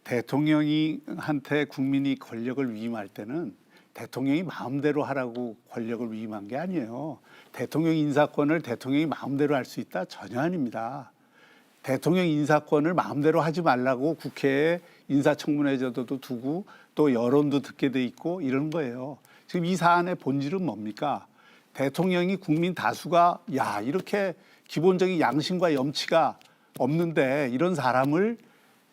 대통령한테 국민이 권력을 위임할 때는 대통령이 마음대로 하라고 권력을 위임한 게 아니에요. 대통령 인사권을 대통령이 마음대로 할 수 있다? 전혀 아닙니다. 대통령 인사권을 마음대로 하지 말라고 국회에 인사청문회제도도 두고 또 여론도 듣게 돼 있고 이런 거예요. 지금 이 사안의 본질은 뭡니까? 대통령이 국민 다수가 야 이렇게 기본적인 양심과 염치가 없는데 이런 사람을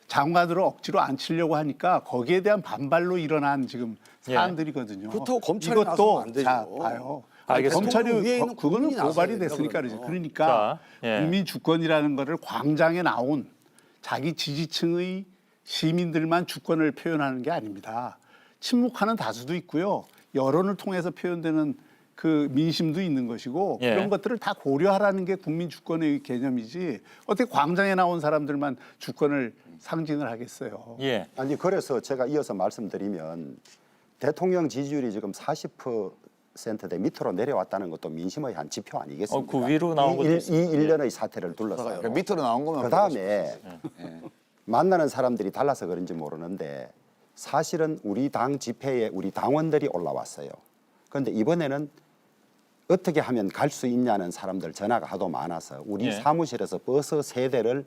장관으로 억지로 앉히려고 하니까 거기에 대한 반발로 일어난 지금 사안들이거든요. 그렇다고 검찰이 나서면 안 되죠. 자, 봐요. 알겠습니다. 검찰이 위에 있는 그거는 국민이 고발이 나서야 됐으니까 된다고요. 그러죠. 그러니까 자, 국민 주권이라는 거를 광장에 나온 자기 지지층의 시민들만 주권을 표현하는 게 아닙니다. 침묵하는 다수도 있고요. 여론을 통해서 표현되는 그 민심도 있는 것이고 그런 것들을 다 고려하라는 게 국민 주권의 개념이지 어떻게 광장에 나온 사람들만 주권을 상징을 하겠어요. 예. 아니 그래서 제가 이어서 말씀드리면 대통령 지지율이 지금 40%대 밑으로 내려왔다는 것도 민심의 한 지표 아니겠습니까? 그 위로 나온 것도 이 있습니다. 일련의 사태를 둘러싸요. 그러니까 밑으로 나온 거면 그다음에 만나는 사람들이 달라서 그런지 모르는데 사실은 우리 당 집회에 우리 당원들이 올라왔어요. 그런데 이번에는 어떻게 하면 갈 수 있냐는 사람들 전화가 하도 많아서 우리 사무실에서 버스 3대를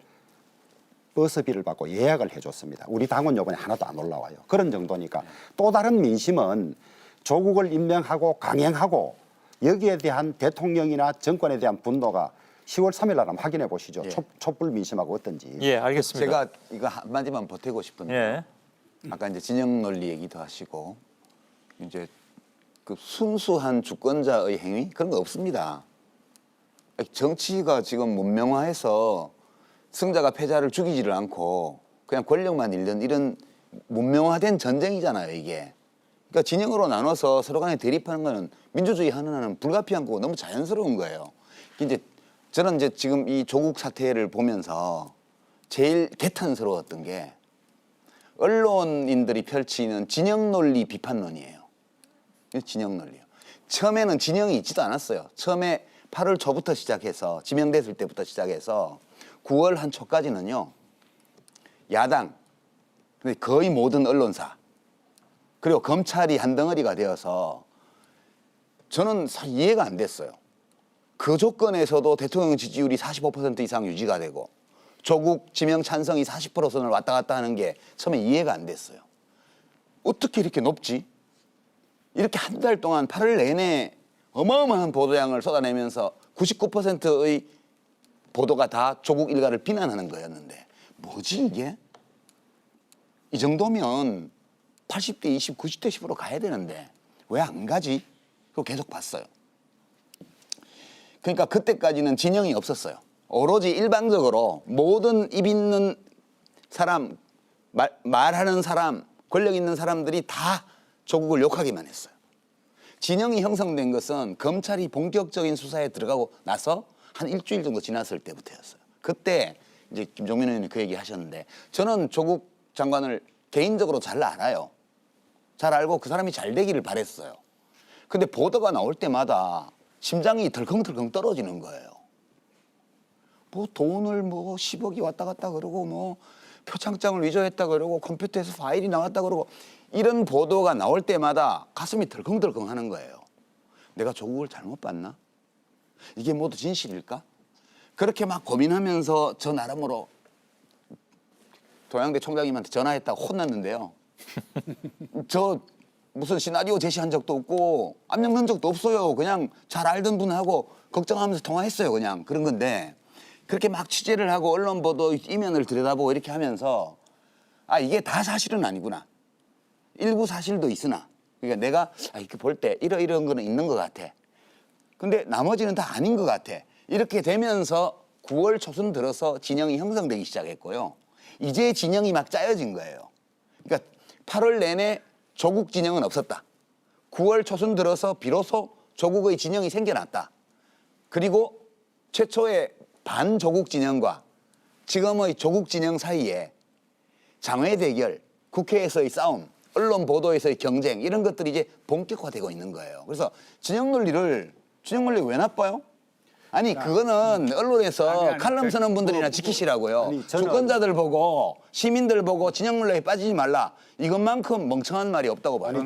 버스비를 받고 예약을 해줬습니다. 우리 당원 요번에 하나도 안 올라와요. 그런 정도니까 또 다른 민심은 조국을 임명하고 강행하고 여기에 대한 대통령이나 정권에 대한 분노가 10월 3일 날 한번 확인해 보시죠. 촛불 민심하고 어떤지. 예, 알겠습니다. 제가 이거 한마디만 보태고 싶은데 예. 아까 이제 진영 논리 얘기도 하시고 이제 그 순수한 주권자의 행위 그런 거 없습니다. 정치가 지금 문명화해서 승자가 패자를 죽이지를 않고 그냥 권력만 잃는 이런 문명화된 전쟁이잖아요, 이게. 그러니까 진영으로 나눠서 서로 간에 대립하는 거는 민주주의 하나는 불가피한 거고 너무 자연스러운 거예요. 이제 저는 이제 지금 이 조국 사태를 보면서 제일 개탄스러웠던 게 언론인들이 펼치는 진영 논리 비판론이에요. 진영 논리요. 처음에는 진영이 있지도 않았어요. 처음에 8월 초부터 시작해서 지명됐을 때부터 시작해서 9월 한 초까지는요. 야당, 거의 모든 언론사 그리고 검찰이 한 덩어리가 되어서 저는 사실 이해가 안 됐어요. 그 조건에서도 대통령 지지율이 45% 이상 유지가 되고 조국 지명 찬성이 40%선을 왔다 갔다 하는 게 처음에 이해가 안 됐어요. 어떻게 이렇게 높지? 이렇게 한 달 동안 8월 내내 어마어마한 보도량을 쏟아내면서 99%의 보도가 다 조국 일가를 비난하는 거였는데 뭐지 이게? 이 정도면 80대 20, 90대 10으로 가야 되는데 왜 안 가지? 그거 계속 봤어요. 그러니까 그때까지는 진영이 없었어요. 오로지 일방적으로 모든 입 있는 사람, 말하는 사람, 권력 있는 사람들이 다 조국을 욕하기만 했어요. 진영이 형성된 것은 검찰이 본격적인 수사에 들어가고 나서 한 일주일 정도 지났을 때부터였어요. 그때 이제 김종민 의원이 그 얘기 하셨는데 저는 조국 장관을 개인적으로 잘 알아요. 잘 알고 그 사람이 잘 되기를 바랬어요. 근데 보도가 나올 때마다 심장이 덜컹덜컹 떨어지는 거예요. 뭐 돈을 뭐 10억이 왔다 갔다 그러고 뭐 표창장을 위조했다 그러고 컴퓨터에서 파일이 나왔다 그러고 이런 보도가 나올 때마다 가슴이 덜컹덜컹 하는 거예요. 내가 조국을 잘못 봤나? 이게 모두 진실일까? 그렇게 막 고민하면서 저 나름으로 동양대 총장님한테 전화했다고 혼났는데요. 저 무슨 시나리오 제시한 적도 없고 압력 넣은 적도 없어요. 그냥 잘 알던 분하고 걱정하면서 통화했어요. 그냥 그런 건데 그렇게 막 취재를 하고 언론 보도 이면을 들여다보고 이렇게 하면서 아 이게 다 사실은 아니구나. 일부 사실도 있으나 그러니까 내가 이렇게 볼 때 이런 거는 있는 것 같아. 근데 나머지는 다 아닌 것 같아. 이렇게 되면서 9월 초순 들어서 진영이 형성되기 시작했고요. 이제 진영이 막 짜여진 거예요. 그러니까 8월 내내 조국 진영은 없었다. 9월 초순 들어서 비로소 조국의 진영이 생겨났다. 그리고 최초의 반조국 진영과 지금의 조국 진영 사이에 장외 대결, 국회에서의 싸움, 언론 보도에서의 경쟁 이런 것들이 이제 본격화되고 있는 거예요. 그래서 진영 논리가 왜 나빠요? 아니 그거는 언론에서 아니, 칼럼 쓰는 분들이나 뭐, 지키시라고요. 아니, 저는- 주권자들 보고 시민들 보고 진영 논리에 빠지지 말라. 이것만큼 멍청한 말이 없다고 봐요. 아니,